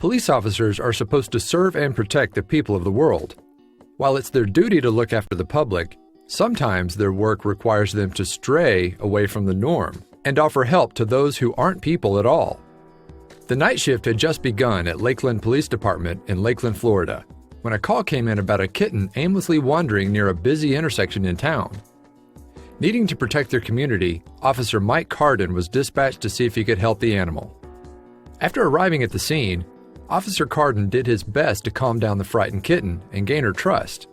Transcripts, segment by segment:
Police officers are supposed to serve and protect the people of the world. While it's their duty to look after the public, sometimes their work requires them to stray away from the norm and offer help to those who aren't people at all. The night shift had just begun at Lakeland Police Department in Lakeland, Florida, when a call came in about a kitten aimlessly wandering near a busy intersection in town. Needing to protect their community, Officer Mike Ktten was dispatched to see if he could help the animal. After arriving at the scene, Officer Ktten did his best to calm down the frightened kitten and gain her trust.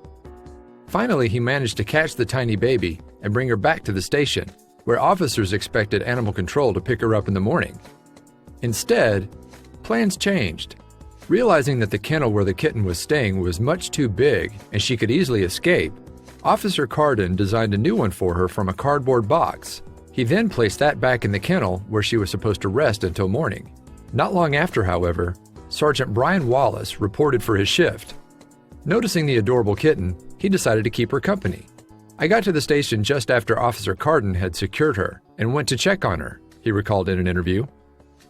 Finally, he managed to catch the tiny baby and bring her back to the station, where officers expected animal control to pick her up in the morning. Instead, plans changed. Realizing that the kennel where the kitten was staying was much too big and she could easily escape, Officer Ktten designed a new one for her from a cardboard box. He then placed that back in the kennel where she was supposed to rest until morning. Not long after, however, Sergeant Brian Wallace reported for his shift. Noticing the adorable kitten, he decided to keep her company. "I got to the station just after Officer Ktten had secured her and went to check on her," he recalled in an interview.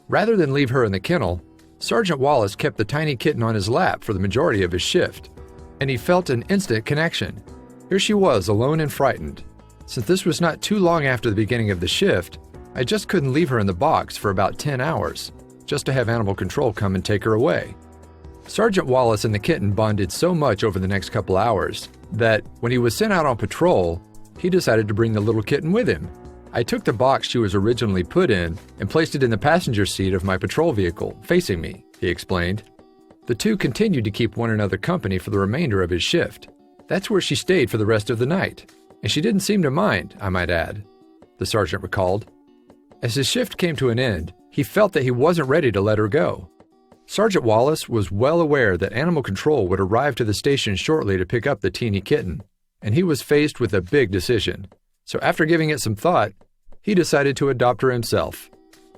Rather than leave her in the kennel, Sergeant Wallace kept the tiny kitten on his lap for the majority of his shift, and he felt an instant connection. Here she was, alone and frightened. Since this was not too long after the beginning of the shift, I just couldn't leave her in the box for about 10 hours, just to have animal control come and take her away. Sergeant Wallace and the kitten bonded so much over the next couple hours that, when he was sent out on patrol, he decided to bring the little kitten with him. "I took the box she was originally put in and placed it in the passenger seat of my patrol vehicle, facing me," he explained. The two continued to keep one another company for the remainder of his shift. That's where she stayed for the rest of the night, and she didn't seem to mind, I might add, the sergeant recalled. As his shift came to an end, he felt that he wasn't ready to let her go. Sergeant Wallace was well aware that animal control would arrive to the station shortly to pick up the teeny kitten, and he was faced with a big decision. So after giving it some thought, he decided to adopt her himself.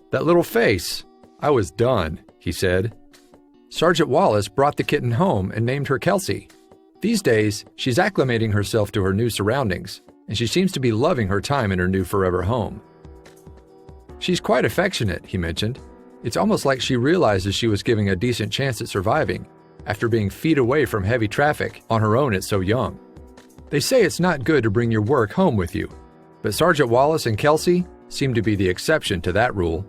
"That little face! I was done," he said. Sergeant Wallace brought the kitten home and named her Kelsey. These days, she's acclimating herself to her new surroundings, and she seems to be loving her time in her new forever home. "She's quite affectionate," he mentioned. "It's almost like she realizes she was giving a decent chance at surviving after being feet away from heavy traffic on her own at so young. They say it's not good to bring your work home with you, but Sergeant Wallace and Kelsey seem to be the exception to that rule."